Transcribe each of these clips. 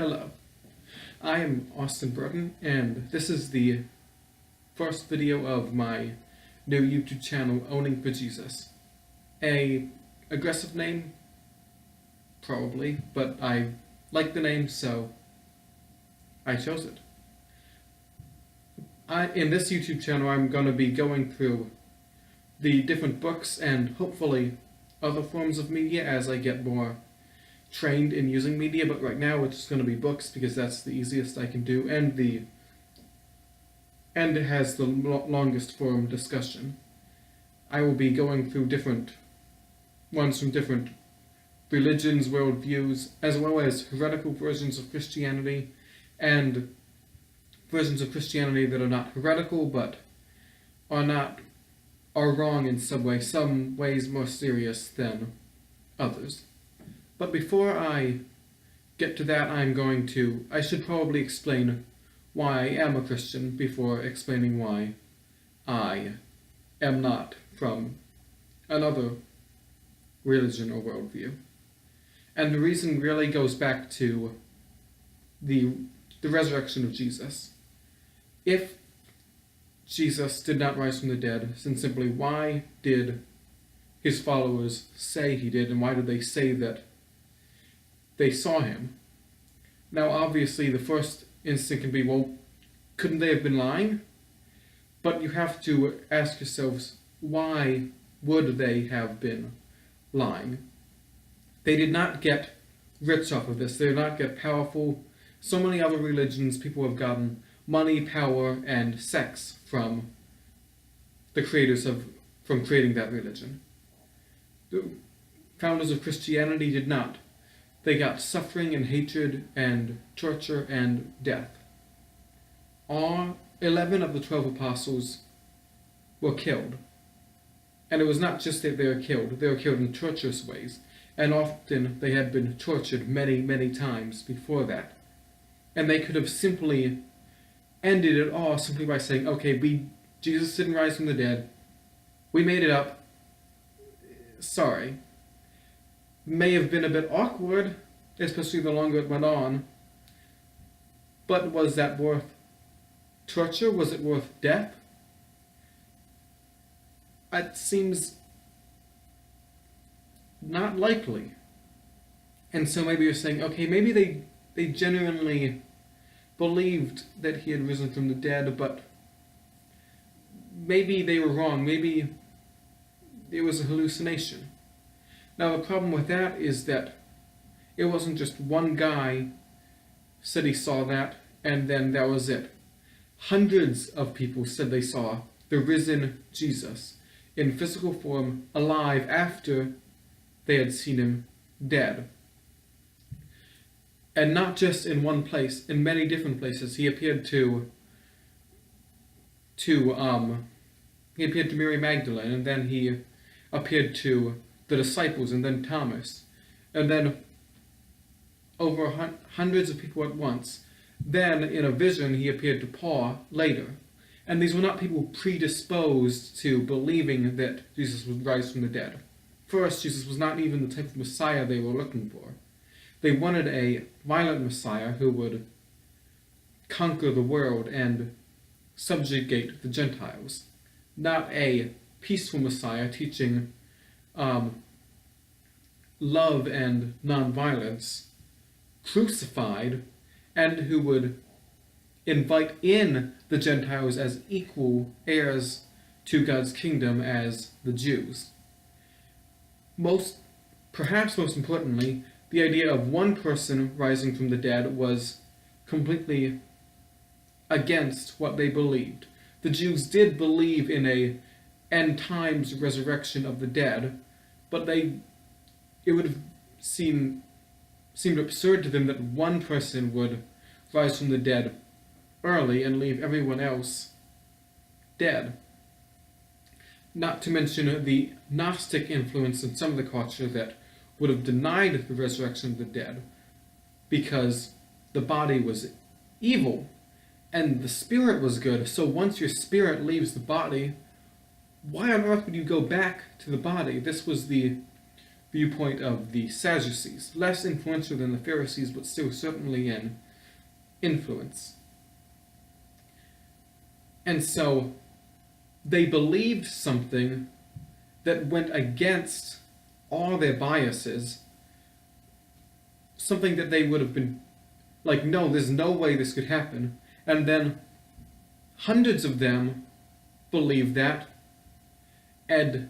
Hello, I am Austin Burton, and this is the first video of my new YouTube channel, Owning for Jesus. A aggressive name? Probably, but I like the name, so I chose it. In this YouTube channel, I'm going to be going through the different books and hopefully other forms of media as I get more trained in using media, but right now it's just going to be books because that's the easiest I can do, and it has the longest form discussion. I will be going through different ones from different religions, worldviews, as well as heretical versions of Christianity and versions of Christianity that are not heretical but are wrong in some ways more serious than others. But before I get to that, I should probably explain why I am a Christian before explaining why I am not from another religion or worldview. And the reason really goes back to the resurrection of Jesus. If Jesus did not rise from the dead, then simply why did his followers say he did, and why did they say that they saw him? Now, obviously, the first instinct can be, well, couldn't they have been lying? But you have to ask yourselves, why would they have been lying? They did not get rich off of this. They did not get powerful. So many other religions, people have gotten money, power, and sex from the creators from creating that religion. The founders of Christianity did not. They got suffering and hatred and torture and death. All 11 of the 12 apostles were killed. And it was not just that they were killed in torturous ways. And often they had been tortured many, many times before that. And they could have simply ended it all simply by saying, okay, Jesus didn't rise from the dead. We made it up. Sorry. May have been a bit awkward, especially the longer it went on. But was that worth torture? Was it worth death? It seems not likely. And so maybe you're saying, okay, maybe they genuinely believed that he had risen from the dead, but maybe they were wrong. Maybe it was a hallucination. Now, the problem with that is that it wasn't just one guy said he saw that, and then that was it. Hundreds of people said they saw the risen Jesus in physical form, alive, after they had seen him dead. And not just in one place, in many different places. He appeared to Mary Magdalene, and then he appeared to the disciples, and then Thomas, and then over hundreds of people at once. Then, in a vision, he appeared to Paul later. And these were not people predisposed to believing that Jesus would rise from the dead. First, Jesus was not even the type of Messiah they were looking for. They wanted a violent Messiah who would conquer the world and subjugate the Gentiles, not a peaceful Messiah teaching love and nonviolence, crucified, and who would invite in the Gentiles as equal heirs to God's kingdom as the Jews. Perhaps most importantly, the idea of one person rising from the dead was completely against what they believed. The Jews did believe in a end times resurrection of the dead, but it would have seemed absurd to them that one person would rise from the dead early and leave everyone else dead. Not to mention the Gnostic influence in some of the culture that would have denied the resurrection of the dead because the body was evil and the spirit was good. So once your spirit leaves the body, why on earth would you go back to the body? This was the viewpoint of the Sadducees, less influential than the Pharisees, but still certainly in influence. And so they believed something that went against all their biases, something that they would have been like, no, there's no way this could happen. And then hundreds of them believed that and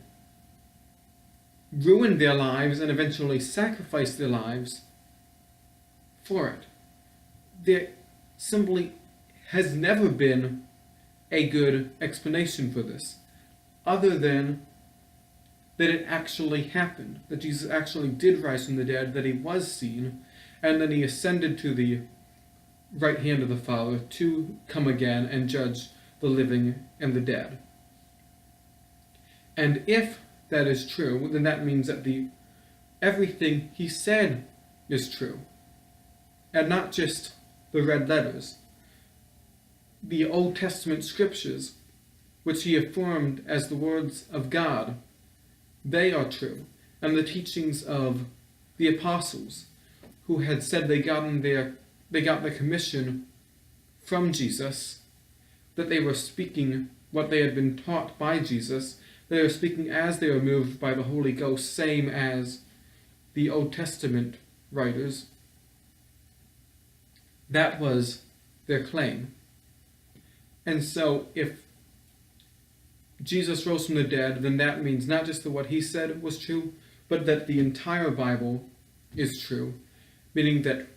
ruined their lives and eventually sacrificed their lives for it. There simply has never been a good explanation for this, other than that it actually happened, that Jesus actually did rise from the dead, that he was seen, and then he ascended to the right hand of the Father to come again and judge the living and the dead. And if that is true, then that means that everything he said is true, and not just the red letters. The Old Testament scriptures, which he affirmed as the words of God, they are true, and the teachings of the apostles, who had said they got their commission from Jesus, that they were speaking what they had been taught by Jesus, they were speaking as they were moved by the Holy Ghost, same as the Old Testament writers. That was their claim. And so if Jesus rose from the dead, then that means not just that what he said was true, but that the entire Bible is true, meaning that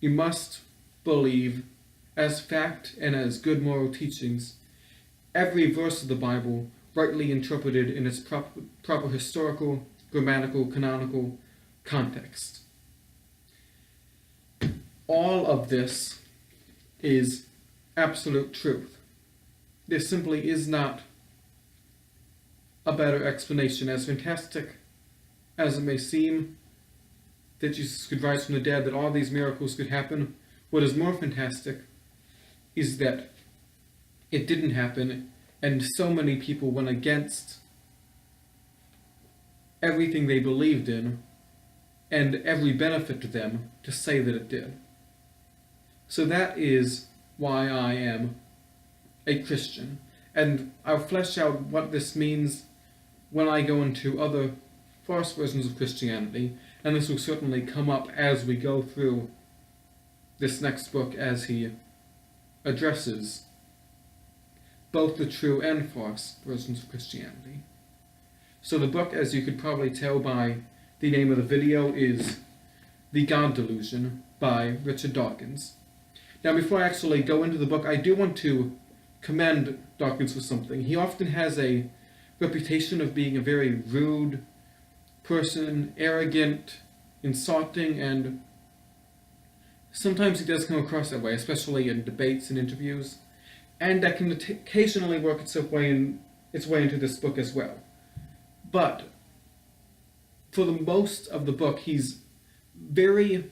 you must believe as fact and as good moral teachings every verse of the Bible rightly interpreted in its proper historical, grammatical, canonical context. All of this is absolute truth. There simply is not a better explanation. As fantastic as it may seem that Jesus could rise from the dead, that all these miracles could happen, what is more fantastic is that it didn't happen, and so many people went against everything they believed in and every benefit to them to say that it did. So that is why I am a Christian. And I'll flesh out what this means when I go into other false versions of Christianity, and this will certainly come up as we go through this next book, as he addresses both the true and false versions of Christianity. So the book, as you could probably tell by the name of the video, is The God Delusion by Richard Dawkins. Now, before I actually go into the book, I do want to commend Dawkins for something. He often has a reputation of being a very rude person, arrogant, insulting, and sometimes he does come across that way, especially in debates and interviews, and that can occasionally work its way into this book as well. But for the most of the book, he's very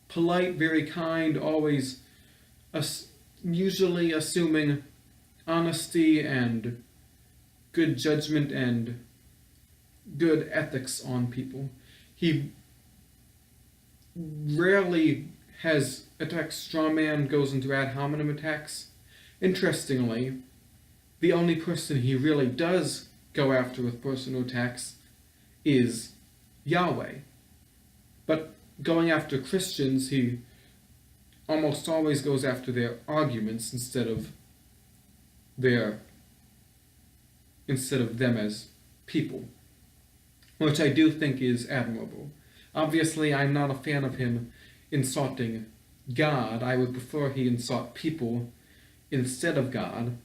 polite, very kind, always usually assuming honesty and good judgment and good ethics on people. He rarely has attacks straw man, goes into ad hominem attacks. Interestingly, the only person he really does go after with personal attacks is Yahweh. But going after Christians, he almost always goes after their arguments instead of them as people, which I do think is admirable. Obviously, I'm not a fan of him insulting God. I would prefer he insult people instead of God,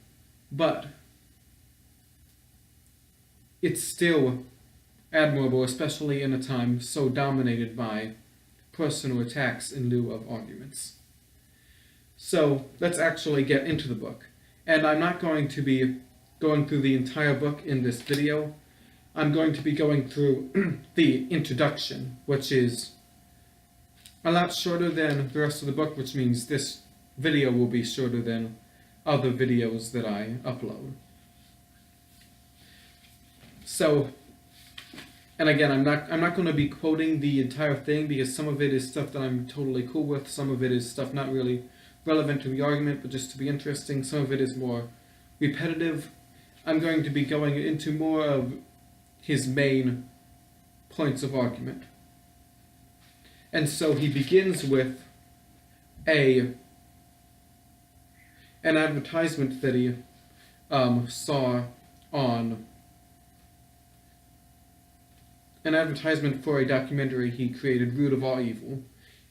but it's still admirable, especially in a time so dominated by personal attacks in lieu of arguments. So let's actually get into the book. And I'm not going to be going through the entire book in this video. I'm going to be going through the introduction, which is a lot shorter than the rest of the book, which means this video will be shorter than other videos that I upload. So, And again, I'm not going to be quoting the entire thing because some of it is stuff that I'm totally cool with. Some of it is stuff not really relevant to the argument, but just to be interesting. Some of it is more repetitive. I'm going to be going into more of his main points of argument. And so he begins with an advertisement that he saw on an advertisement for a documentary he created, Root of All Evil.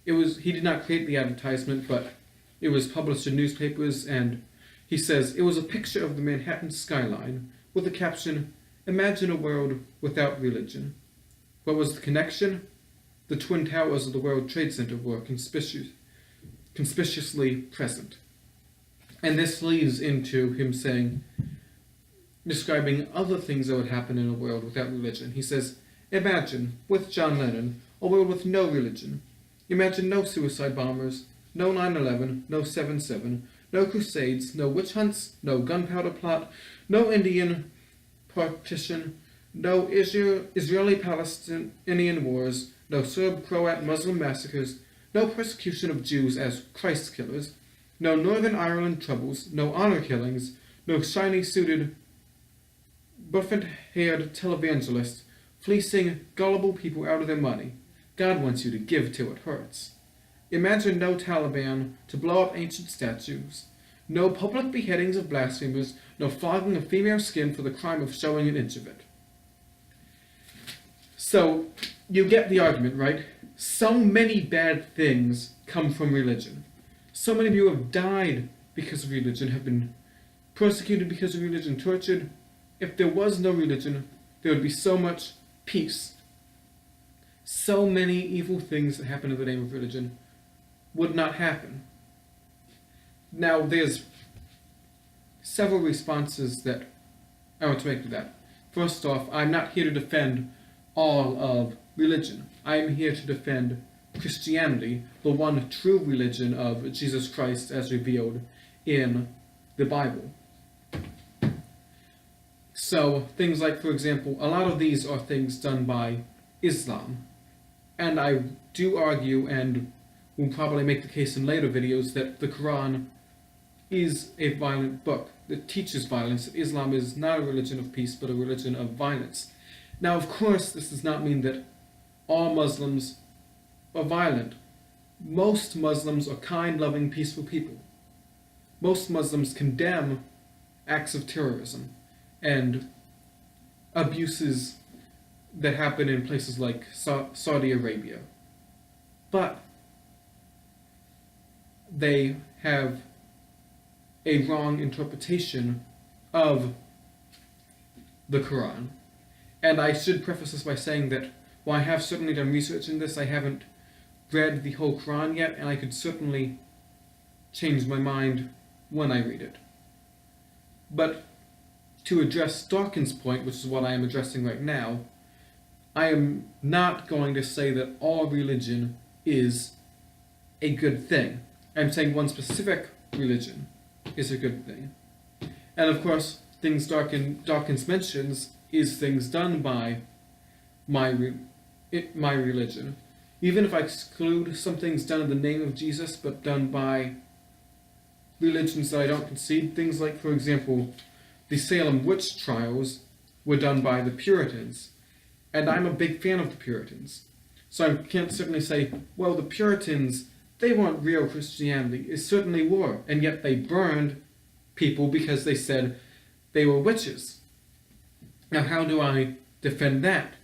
He did not create the advertisement, but it was published in newspapers, and he says, it was a picture of the Manhattan skyline with the caption, "Imagine a world without religion." What was the connection? The Twin Towers of the World Trade Center were conspicuously present. And this leads into him describing other things that would happen in a world without religion. He says, imagine, with John Lennon, a world with no religion. Imagine no suicide bombers, no 9/11, no 7/7, no crusades, no witch hunts, no gunpowder plot, no Indian partition, no Israeli-Palestinian wars, no Serb-Croat Muslim massacres, no persecution of Jews as Christ killers, no Northern Ireland troubles, no honor killings, no shiny-suited, buffet-haired televangelists fleecing gullible people out of their money. God wants you to give till it hurts. Imagine no Taliban to blow up ancient statues, no public beheadings of blasphemers, no flogging of female skin for the crime of showing an inch of it. So, you get the argument, right? So many bad things come from religion. So many people have died because of religion, have been persecuted because of religion, tortured. If there was no religion, there would be so much peace. So many evil things that happen in the name of religion would not happen. Now, there's several responses that I want to make to that. First off, I'm not here to defend all of religion. I am here to defend Christianity, the one true religion of Jesus Christ as revealed in the Bible. So, things like, for example, a lot of these are things done by Islam. And I do argue, and will probably make the case in later videos, that the Quran is a violent book that teaches violence. Islam is not a religion of peace, but a religion of violence. Now, of course, this does not mean that all Muslims are violent. Most Muslims are kind, loving, peaceful people. Most Muslims condemn acts of terrorism and abuses that happen in places like Saudi Arabia. But they have a wrong interpretation of the Quran. And I should preface this by saying that while I have certainly done research in this, I haven't read the whole Quran yet, and I could certainly change my mind when I read it. But to address Dawkins' point, which is what I am addressing right now, I am not going to say that all religion is a good thing. I'm saying one specific religion is a good thing. And of course, things Dawkins mentions is things done by my religion. Even if I exclude some things done in the name of Jesus, but done by religions that I don't concede, things like, for example, the Salem witch trials were done by the Puritans, and I'm a big fan of the Puritans. So I can't certainly say, well, the Puritans, they weren't real Christianity. It certainly were, and yet they burned people because they said they were witches. Now, how do I defend that?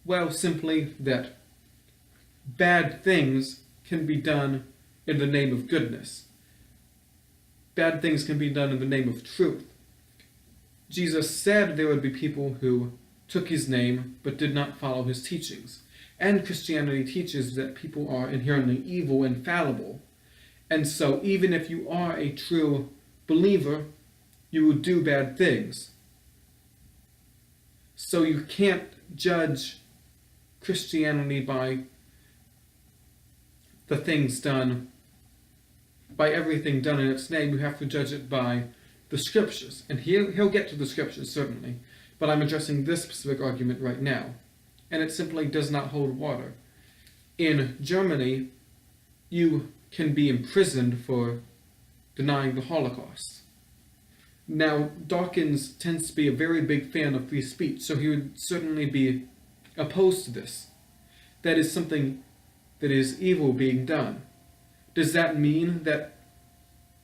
Well, simply that bad things can be done in the name of goodness. Bad things can be done in the name of truth. Jesus said there would be people who took his name but did not follow his teachings. And Christianity teaches that people are inherently evil and fallible. And so even if you are a true believer, you will do bad things. So you can't judge Christianity by the things done, by everything done in its name. You have to judge it by the scriptures. And he'll get to the scriptures, certainly. but I'm addressing this specific argument right now, and it simply does not hold water. In Germany, you can be imprisoned for denying the Holocaust. Now, Dawkins tends to be a very big fan of free speech, so he would certainly be opposed to this. That is something that is evil being done. Does that mean that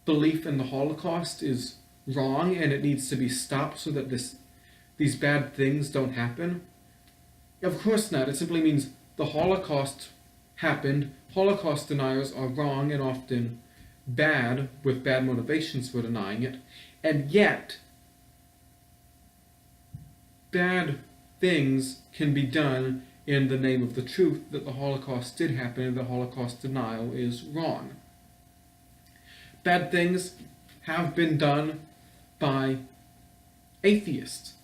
belief in the Holocaust is wrong and it needs to be stopped so that these bad things don't happen? Of course not. It simply means the Holocaust happened. Holocaust deniers are wrong and often bad, with bad motivations for denying it. And yet, bad things can be done in the name of the truth that the Holocaust did happen and the Holocaust denial is wrong. Bad things have been done by atheists.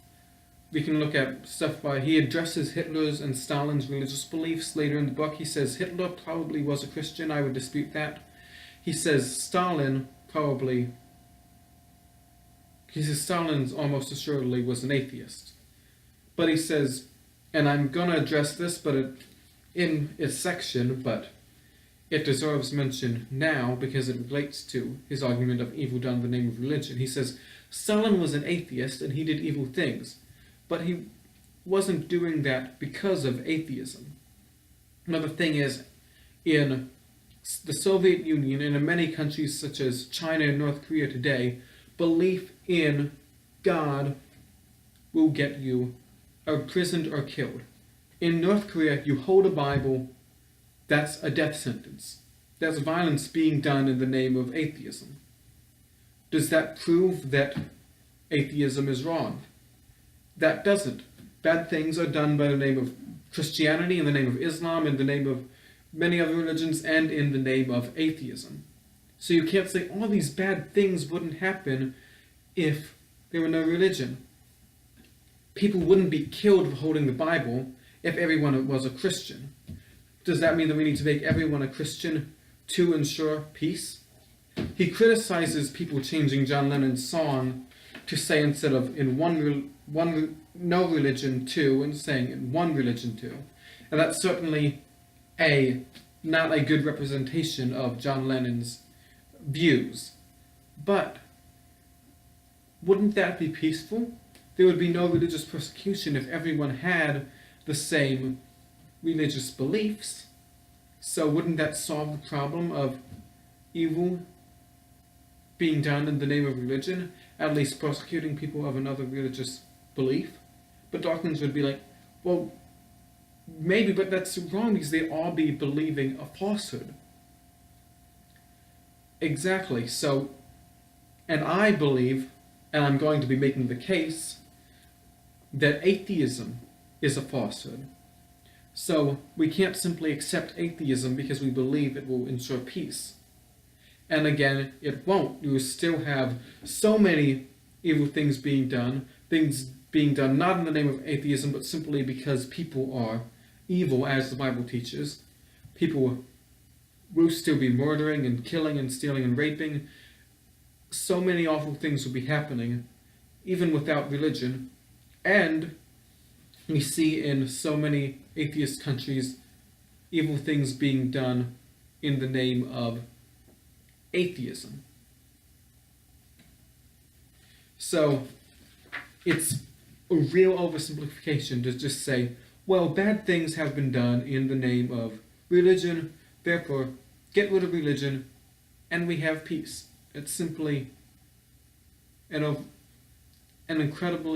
We can look at stuff by, he addresses Hitler's and Stalin's religious beliefs later in the book. He says Hitler probably was a Christian. I would dispute that. He says Stalin almost assuredly was an atheist. But he says, and I'm going to address this in its section, but it deserves mention now because it relates to his argument of evil done in the name of religion. He says Stalin was an atheist and he did evil things, but he wasn't doing that because of atheism. Another thing is, in the Soviet Union and in many countries such as China and North Korea today, belief in God will get you imprisoned or killed. In North Korea, you hold a Bible, that's a death sentence. That's violence being done in the name of atheism. Does that prove that atheism is wrong? That doesn't. Bad things are done by the name of Christianity, in the name of Islam, in the name of many other religions, and in the name of atheism. So you can't say all these bad things wouldn't happen if there were no religion. People wouldn't be killed for holding the Bible if everyone was a Christian. Does that mean that we need to make everyone a Christian to ensure peace? He criticizes people changing John Lennon's song to say instead of no religion to, and saying in one religion to. And that's certainly not a good representation of John Lennon's views. But wouldn't that be peaceful? There would be no religious persecution if everyone had the same religious beliefs. So wouldn't that solve the problem of evil being done in the name of religion, at least persecuting people of another religious belief? But Dawkins would be like, well, maybe, but that's wrong because they all be believing a falsehood. Exactly. So, and I believe, and I'm going to be making the case, that atheism is a falsehood. So we can't simply accept atheism because we believe it will ensure peace. And again, it won't. You will still have so many evil things being done not in the name of atheism, but simply because people are evil, as the Bible teaches. People will still be murdering and killing and stealing and raping. So many awful things will be happening, even without religion. And we see in so many atheist countries evil things being done in the name of atheism. So it's a real oversimplification to just say, well, bad things have been done in the name of religion, therefore get rid of religion and we have peace. It's simply an incredible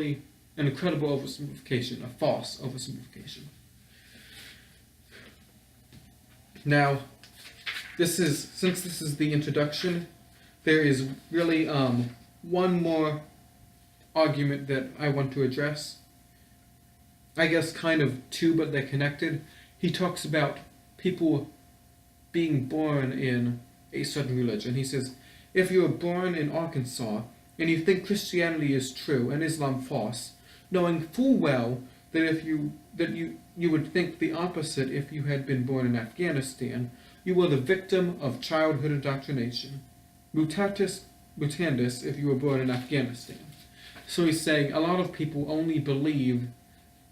oversimplification, a false oversimplification. Now, since this is the introduction, there is really one more argument that I want to address. I guess kind of two, but they're connected. He talks about people being born in a certain religion. He says, if you were born in Arkansas and you think Christianity is true and Islam false, knowing full well that you would think the opposite if you had been born in Afghanistan, you were the victim of childhood indoctrination. Mutatis mutandis if you were born in Afghanistan. So he's saying a lot of people only believe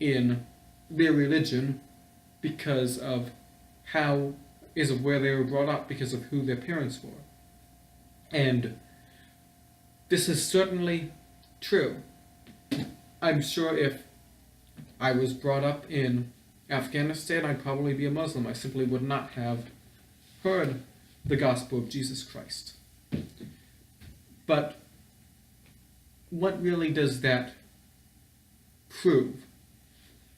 in their religion because of where they were brought up, because of who their parents were. And this is certainly true. I'm sure if I was brought up in Afghanistan, I'd probably be a Muslim. I simply would not have heard the gospel of Jesus Christ. But what really does that prove?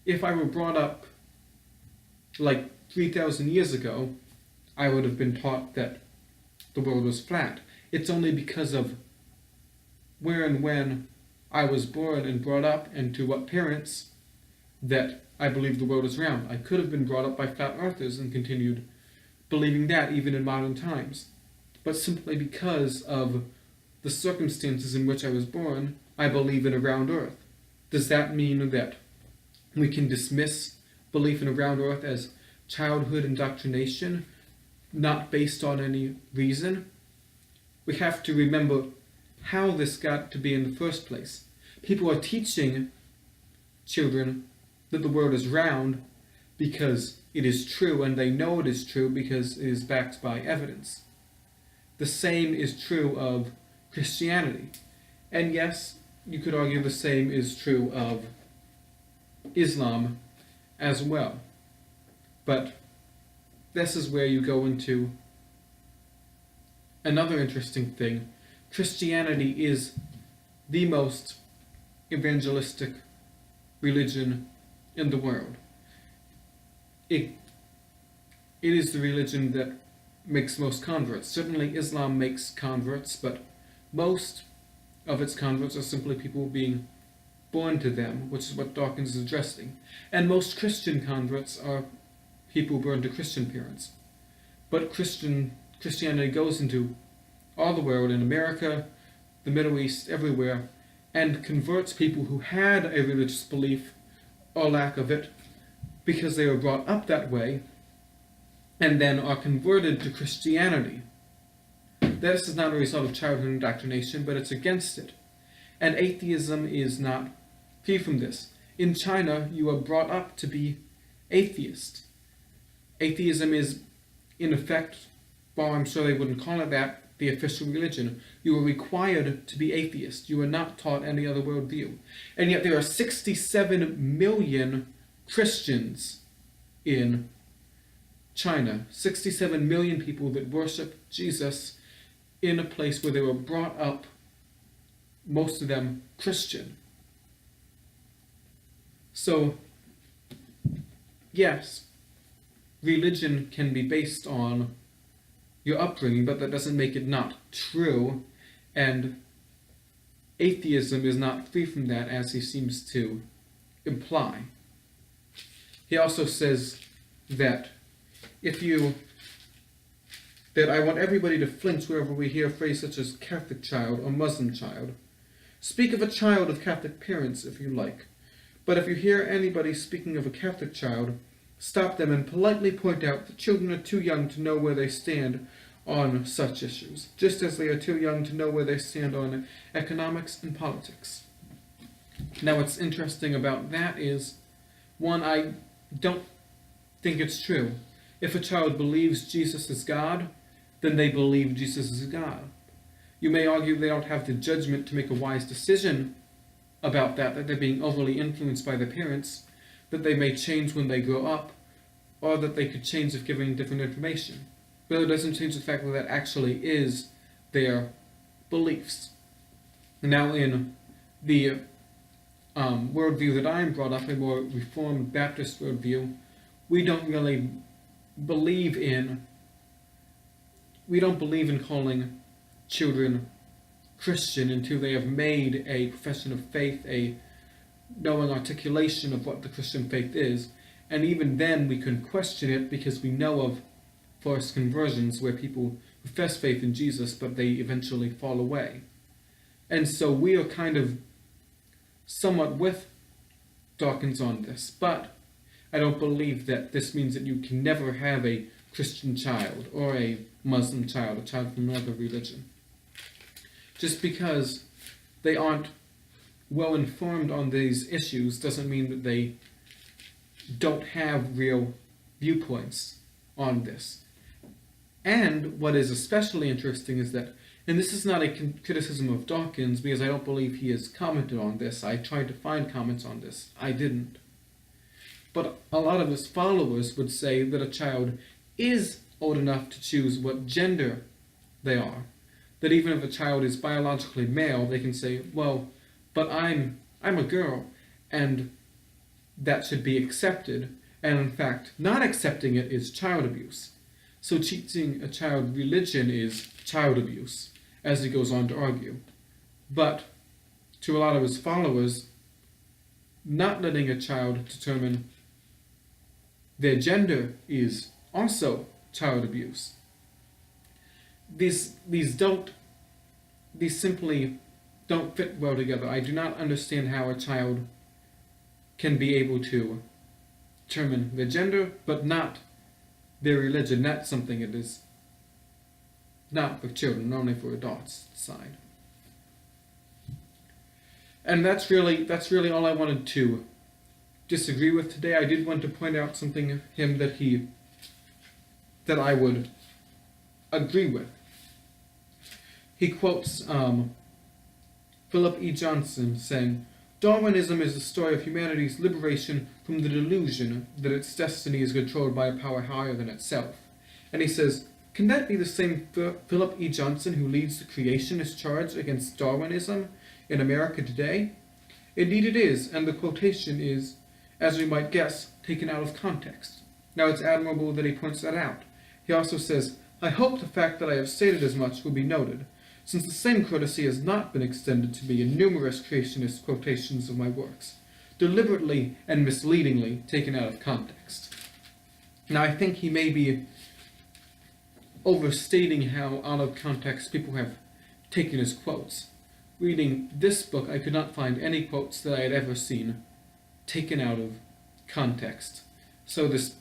If I were brought up like 3,000 years ago, I would have been taught that the world was flat. It's only because of where and when I was born and brought up, and to what parents, that I believe the world is round. I could have been brought up by flat earthers and continued believing that even in modern times. But simply because of the circumstances in which I was born, I believe in a round earth. Does that mean that we can dismiss belief in a round earth as childhood indoctrination, not based on any reason? We have to remember how this got to be in the first place. People are teaching children that the world is round because it is true, and they know it is true because it is backed by evidence. The same is true of Christianity. And yes, you could argue the same is true of Islam as well. But this is where you go into another interesting thing. Christianity is the most evangelistic religion in the world. It is the religion that makes most converts. Certainly Islam makes converts, but most of its converts are simply people being born to them, which is what Dawkins is addressing. And most Christian converts are people born to Christian parents. But Christianity goes into all the world, in America, the Middle East, everywhere, and converts people who had a religious belief or lack of it because they were brought up that way, and then are converted to Christianity. This is not a result of childhood indoctrination, but it's against it. And atheism is not free from this. In China, you are brought up to be atheist. Atheism is, in effect, while I'm sure they wouldn't call it that, the official religion. You are required to be atheist. You are not taught any other worldview. And yet there are 67 million Christians in China. 67 million people that worship Jesus in a place where they were brought up, most of them Christian. So, yes, religion can be based on your upbringing, but that doesn't make it not true, and atheism is not free from that, as he seems to imply. He also says that that I want everybody to flinch wherever we hear a phrase such as Catholic child or Muslim child. Speak of a child of Catholic parents if you like, but if you hear anybody speaking of a Catholic child, stop them and politely point out that children are too young to know where they stand on such issues, just as they are too young to know where they stand on economics and politics. Now, what's interesting about that is, one, I don't think it's true. If a child believes Jesus is God, then they believe Jesus is God. You may argue they don't have the judgment to make a wise decision about that they're being overly influenced by their parents, that they may change when they grow up, or that they could change if given different information. But it doesn't change the fact that that actually is their beliefs. Now, in the worldview that I'm brought up, a more Reformed Baptist worldview, we don't believe in calling children Christian until they have made a profession of faith, a knowing articulation of what the Christian faith is. And even then we can question it, because we know of forced conversions where people profess faith in Jesus but they eventually fall away. And so we are kind of somewhat with Dawkins on this, but I don't believe that this means that you can never have a Christian child or a Muslim child, a child from another religion. Just because they aren't well informed on these issues doesn't mean that they don't have real viewpoints on this. And what is especially interesting is that, and this is not a criticism of Dawkins because I don't believe he has commented on this. I tried to find comments on this. I didn't. But a lot of his followers would say that a child is old enough to choose what gender they are. That even if a child is biologically male, they can say, well, but I'm a girl, and that should be accepted. And in fact, not accepting it is child abuse. So teaching a child religion is child abuse, as he goes on to argue. But to a lot of his followers, not letting a child determine their gender is also child abuse. These simply don't fit well together. I do not understand how a child can be able to determine their gender, but not their religion. That's something it is not for children, only for adults to decide. And that's really all I wanted to disagree with today. I did want to point out something of him that I would agree with. He quotes Philip E. Johnson saying, "Darwinism is the story of humanity's liberation from the delusion that its destiny is controlled by a power higher than itself." And he says, can that be the same Philip E. Johnson who leads the creationist charge against Darwinism in America today? Indeed it is, and the quotation is, as we might guess, taken out of context. Now it's admirable that he points that out. He also says, "I hope the fact that I have stated as much will be noted, since the same courtesy has not been extended to me in numerous creationist quotations of my works, deliberately and misleadingly taken out of context." Now I think he may be overstating how out of context people have taken his quotes. Reading this book, I could not find any quotes that I had ever seen taken out of context. So this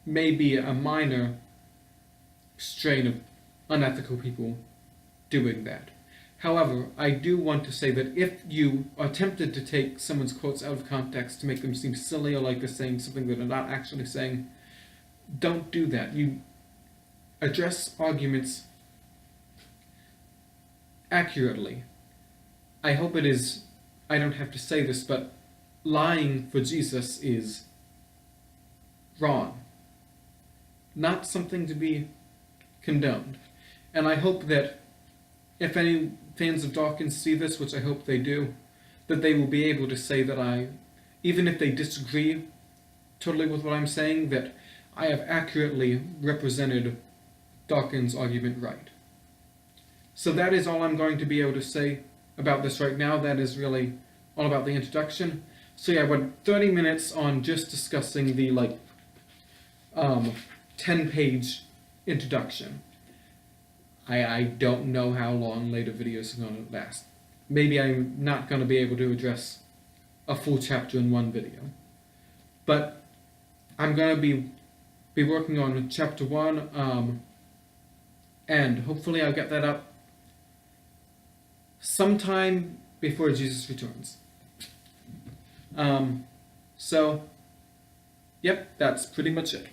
may be a minor strain of unethical people doing that. However, I do want to say that if you are tempted to take someone's quotes out of context to make them seem silly or like they're saying something that they're not actually saying, don't do that. You address arguments accurately. I hope it is, I don't have to say this, but lying for Jesus is wrong. Not something to be condoned. And I hope that if any fans of Dawkins see this, which I hope they do, that they will be able to say that even if they disagree totally with what I'm saying, that I have accurately represented Dawkins' argument right. So that is all I'm going to be able to say about this right now. That is really all about the introduction. So yeah, I went 30 minutes on just discussing the 10-page introduction. I don't know how long later videos are going to last. Maybe I'm not going to be able to address a full chapter in one video. But I'm going to be working on chapter 1, and hopefully I'll get that up sometime before Jesus returns. So, yep, that's pretty much it.